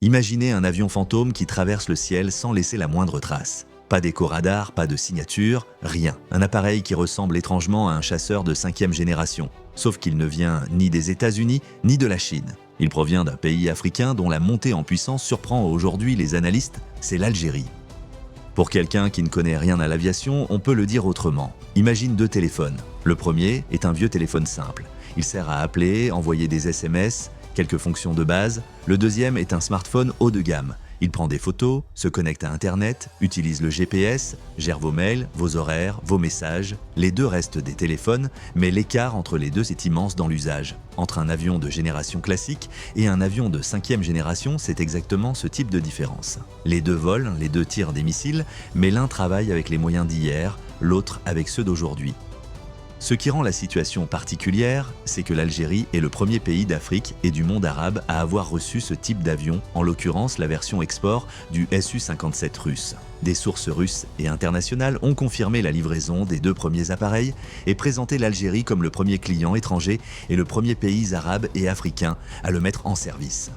Imaginez un avion fantôme qui traverse le ciel sans laisser la moindre trace. Pas d'écho-radar, pas de signature, rien. Un appareil qui ressemble étrangement à un chasseur de 5e génération. Sauf qu'il ne vient ni des États-Unis, ni de la Chine. Il provient d'un pays africain dont la montée en puissance surprend aujourd'hui les analystes, c'est l'Algérie. Pour quelqu'un qui ne connaît rien à l'aviation, on peut le dire autrement. Imagine 2 téléphones. Le premier est un vieux téléphone simple. Il sert à appeler, envoyer des SMS, quelques fonctions de base. Le deuxième est un smartphone haut de gamme. Il prend des photos, se connecte à Internet, utilise le GPS, gère vos mails, vos horaires, vos messages. Les deux restent des téléphones, mais l'écart entre les deux est immense dans l'usage. Entre un avion de génération classique et un avion de 5e génération, c'est exactement ce type de différence. Les deux volent, les deux tirent des missiles, mais l'un travaille avec les moyens d'hier, l'autre avec ceux d'aujourd'hui. Ce qui rend la situation particulière, c'est que l'Algérie est le premier pays d'Afrique et du monde arabe à avoir reçu ce type d'avion, en l'occurrence la version export du Su-57 russe. Des sources russes et internationales ont confirmé la livraison des 2 premiers appareils et présenté l'Algérie comme le premier client étranger et le premier pays arabe et africain à le mettre en service.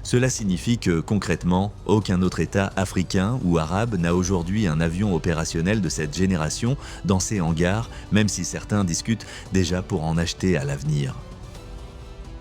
Cela signifie que, concrètement, aucun autre État africain ou arabe n'a aujourd'hui un avion opérationnel de cette génération dans ses hangars, même si certains discutent déjà pour en acheter à l'avenir.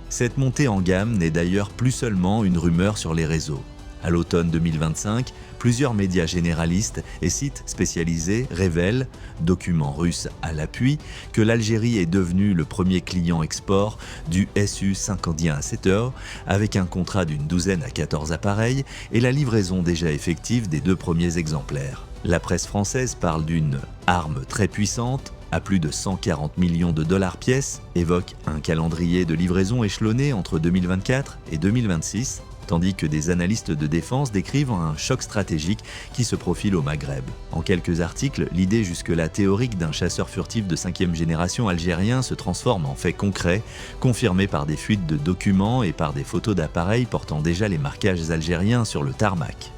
Cette montée en gamme n'est d'ailleurs plus seulement une rumeur sur les réseaux. À l'automne 2025, plusieurs médias généralistes et sites spécialisés révèlent, documents russes à l'appui, que l'Algérie est devenue le premier client export du Su-57 avec un contrat d'une douzaine à 14 appareils et la livraison déjà effective des 2 premiers exemplaires. La presse française parle d'une arme très puissante, à plus de 140 millions de dollars pièce, évoque un calendrier de livraison échelonné entre 2024 et 2026, tandis que des analystes de défense décrivent un choc stratégique qui se profile au Maghreb. En quelques articles, l'idée jusque-là théorique d'un chasseur furtif de 5e génération algérien se transforme en fait concret, confirmé par des fuites de documents et par des photos d'appareils portant déjà les marquages algériens sur le tarmac.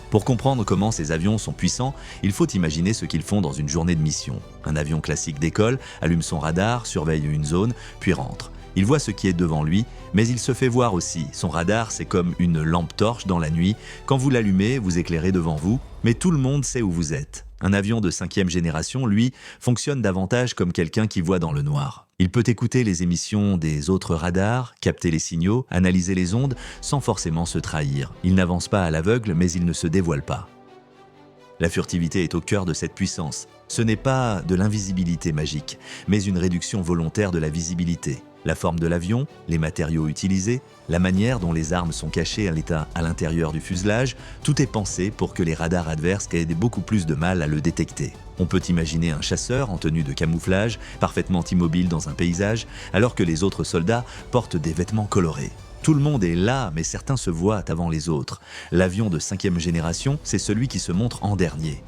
Pour comprendre comment ces avions sont puissants, il faut imaginer ce qu'ils font dans une journée de mission. Un avion classique décolle, allume son radar, surveille une zone, puis rentre. Il voit ce qui est devant lui, mais il se fait voir aussi. Son radar, c'est comme une lampe torche dans la nuit. Quand vous l'allumez, vous éclairez devant vous, mais tout le monde sait où vous êtes. Un avion de 5e génération, lui, fonctionne davantage comme quelqu'un qui voit dans le noir. Il peut écouter les émissions des autres radars, capter les signaux, analyser les ondes, sans forcément se trahir. Il n'avance pas à l'aveugle, mais il ne se dévoile pas. La furtivité est au cœur de cette puissance. Ce n'est pas de l'invisibilité magique, mais une réduction volontaire de la visibilité. La forme de l'avion, les matériaux utilisés, la manière dont les armes sont cachées à l'intérieur du fuselage, tout est pensé pour que les radars adverses aient beaucoup plus de mal à le détecter. On peut imaginer un chasseur en tenue de camouflage, parfaitement immobile dans un paysage, alors que les autres soldats portent des vêtements colorés. Tout le monde est là, mais certains se voient avant les autres. L'avion de 5e génération, c'est celui qui se montre en dernier.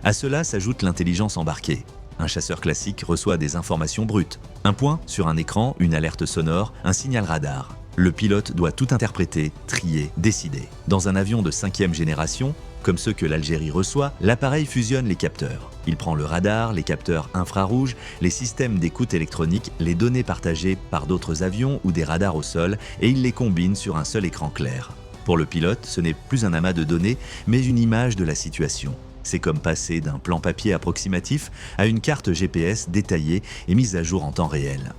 À cela s'ajoute l'intelligence embarquée. Un chasseur classique reçoit des informations brutes. Un point sur un écran, une alerte sonore, un signal radar. Le pilote doit tout interpréter, trier, décider. Dans un avion de 5e génération, comme ceux que l'Algérie reçoit, l'appareil fusionne les capteurs. Il prend le radar, les capteurs infrarouges, les systèmes d'écoute électronique, les données partagées par d'autres avions ou des radars au sol et il les combine sur un seul écran clair. Pour le pilote, ce n'est plus un amas de données, mais une image de la situation. C'est comme passer d'un plan papier approximatif à une carte GPS détaillée et mise à jour en temps réel.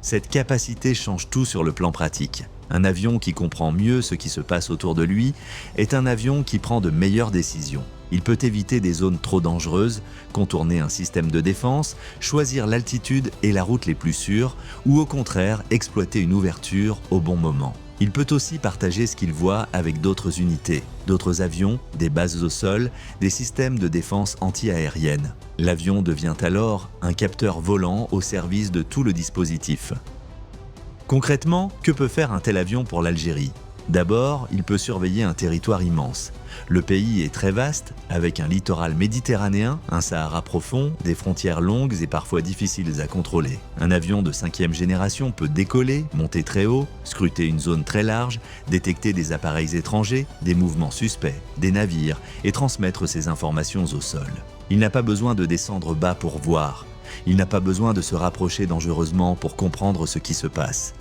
Cette capacité change tout sur le plan pratique. Un avion qui comprend mieux ce qui se passe autour de lui est un avion qui prend de meilleures décisions. Il peut éviter des zones trop dangereuses, contourner un système de défense, choisir l'altitude et la route les plus sûres, ou au contraire exploiter une ouverture au bon moment. Il peut aussi partager ce qu'il voit avec d'autres unités, d'autres avions, des bases au sol, des systèmes de défense anti-aérienne. L'avion devient alors un capteur volant au service de tout le dispositif. Concrètement, que peut faire un tel avion pour l'Algérie ? D'abord, il peut surveiller un territoire immense. Le pays est très vaste, avec un littoral méditerranéen, un Sahara profond, des frontières longues et parfois difficiles à contrôler. Un avion de 5e génération peut décoller, monter très haut, scruter une zone très large, détecter des appareils étrangers, des mouvements suspects, des navires et transmettre ces informations au sol. Il n'a pas besoin de descendre bas pour voir. Il n'a pas besoin de se rapprocher dangereusement pour comprendre ce qui se passe.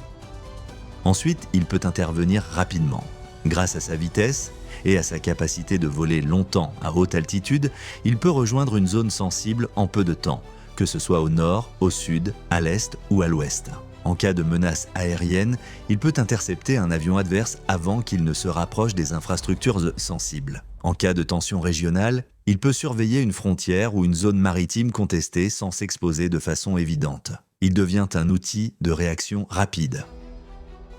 Ensuite, il peut intervenir rapidement. Grâce à sa vitesse et à sa capacité de voler longtemps à haute altitude, il peut rejoindre une zone sensible en peu de temps, que ce soit au nord, au sud, à l'est ou à l'ouest. En cas de menace aérienne, il peut intercepter un avion adverse avant qu'il ne se rapproche des infrastructures sensibles. En cas de tension régionale, il peut surveiller une frontière ou une zone maritime contestée sans s'exposer de façon évidente. Il devient un outil de réaction rapide.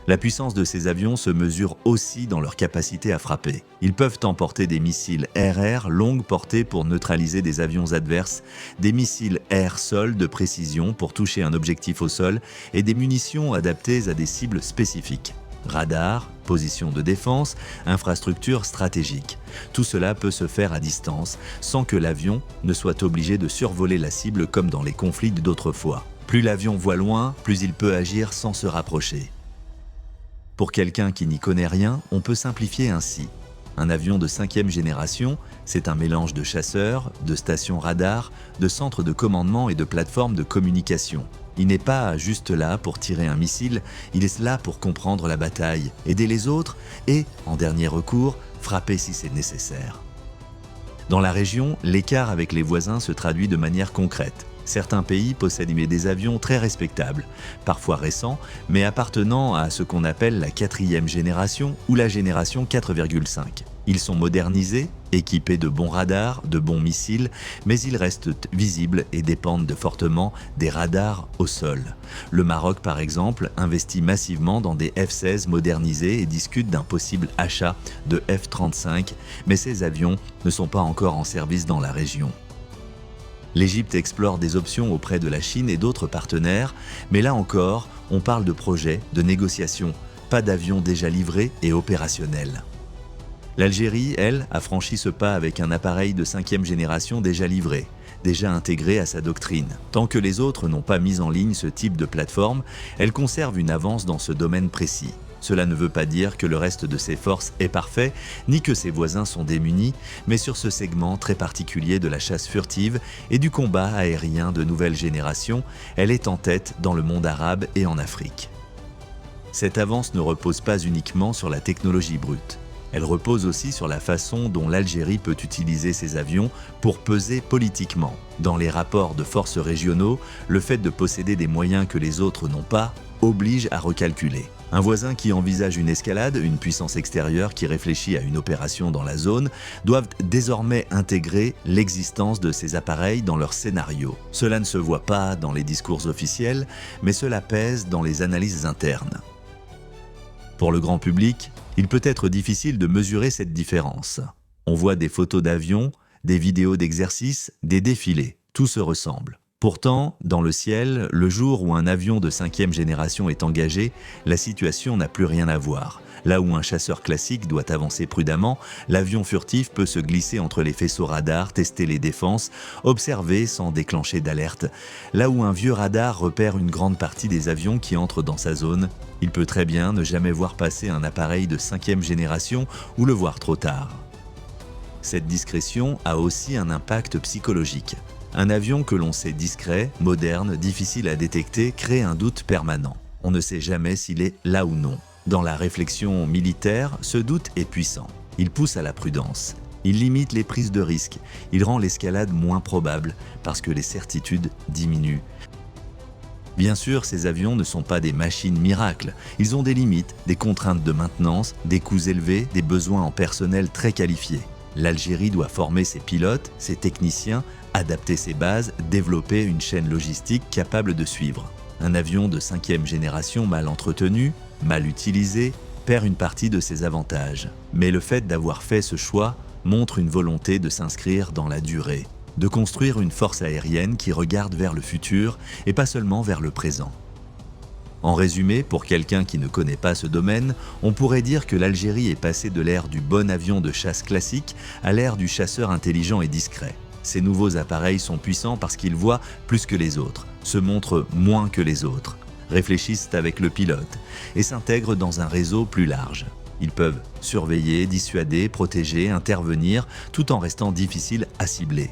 La puissance de ces avions se mesure aussi dans leur capacité à frapper. Ils peuvent emporter des missiles air-air longue portée pour neutraliser des avions adverses, des missiles air-sol de précision pour toucher un objectif au sol et des munitions adaptées à des cibles spécifiques. Radar, position de défense, infrastructures stratégiques. Tout cela peut se faire à distance sans que l'avion ne soit obligé de survoler la cible comme dans les conflits d'autrefois. Plus l'avion voit loin, plus il peut agir sans se rapprocher. Pour quelqu'un qui n'y connaît rien, on peut simplifier ainsi. Un avion de 5e génération, c'est un mélange de chasseurs, de stations radar, de centres de commandement et de plateformes de communication. Il n'est pas juste là pour tirer un missile, il est là pour comprendre la bataille, aider les autres et, en dernier recours, frapper si c'est nécessaire. Dans la région, l'écart avec les voisins se traduit de manière concrète. Certains pays possèdent des avions très respectables, parfois récents, mais appartenant à ce qu'on appelle la 4e génération ou la génération 4,5. Ils sont modernisés, équipés de bons radars, de bons missiles, mais ils restent visibles et dépendent fortement des radars au sol. Le Maroc, par exemple, investit massivement dans des F-16 modernisés et discute d'un possible achat de F-35, mais ces avions ne sont pas encore en service dans la région. L'Égypte explore des options auprès de la Chine et d'autres partenaires, mais là encore, on parle de projets, de négociations, pas d'avions déjà livrés et opérationnels. L'Algérie, elle, a franchi ce pas avec un appareil de 5e génération déjà livré, déjà intégré à sa doctrine. Tant que les autres n'ont pas mis en ligne ce type de plateforme, elle conserve une avance dans ce domaine précis. Cela ne veut pas dire que le reste de ses forces est parfait, ni que ses voisins sont démunis, mais sur ce segment très particulier de la chasse furtive et du combat aérien de nouvelle génération, elle est en tête dans le monde arabe et en Afrique. Cette avance ne repose pas uniquement sur la technologie brute. Elle repose aussi sur la façon dont l'Algérie peut utiliser ses avions pour peser politiquement. Dans les rapports de forces régionaux, le fait de posséder des moyens que les autres n'ont pas oblige à recalculer. Un voisin qui envisage une escalade, une puissance extérieure qui réfléchit à une opération dans la zone, doivent désormais intégrer l'existence de ces appareils dans leur scénario. Cela ne se voit pas dans les discours officiels, mais cela pèse dans les analyses internes. Pour le grand public, il peut être difficile de mesurer cette différence. On voit des photos d'avions, des vidéos d'exercices, des défilés. Tout se ressemble. Pourtant, dans le ciel, le jour où un avion de 5e génération est engagé, la situation n'a plus rien à voir. Là où un chasseur classique doit avancer prudemment, l'avion furtif peut se glisser entre les faisceaux radars, tester les défenses, observer sans déclencher d'alerte. Là où un vieux radar repère une grande partie des avions qui entrent dans sa zone, il peut très bien ne jamais voir passer un appareil de 5e génération ou le voir trop tard. Cette discrétion a aussi un impact psychologique. Un avion que l'on sait discret, moderne, difficile à détecter, crée un doute permanent. On ne sait jamais s'il est là ou non. Dans la réflexion militaire, ce doute est puissant. Il pousse à la prudence. Il limite les prises de risques. Il rend l'escalade moins probable parce que les certitudes diminuent. Bien sûr, ces avions ne sont pas des machines miracles. Ils ont des limites, des contraintes de maintenance, des coûts élevés, des besoins en personnel très qualifiés. L'Algérie doit former ses pilotes, ses techniciens, adapter ses bases, développer une chaîne logistique capable de suivre. Un avion de 5e génération mal entretenu, mal utilisé, perd une partie de ses avantages. Mais le fait d'avoir fait ce choix montre une volonté de s'inscrire dans la durée, de construire une force aérienne qui regarde vers le futur et pas seulement vers le présent. En résumé, pour quelqu'un qui ne connaît pas ce domaine, on pourrait dire que l'Algérie est passée de l'ère du bon avion de chasse classique à l'ère du chasseur intelligent et discret. Ces nouveaux appareils sont puissants parce qu'ils voient plus que les autres, se montrent moins que les autres, réfléchissent avec le pilote et s'intègrent dans un réseau plus large. Ils peuvent surveiller, dissuader, protéger, intervenir, tout en restant difficiles à cibler.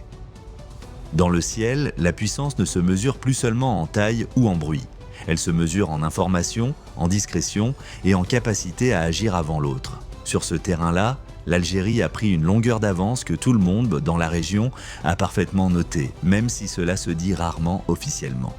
Dans le ciel, la puissance ne se mesure plus seulement en taille ou en bruit. Elle se mesure en information, en discrétion et en capacité à agir avant l'autre. Sur ce terrain-là, l'Algérie a pris une longueur d'avance que tout le monde dans la région a parfaitement notée, même si cela se dit rarement officiellement.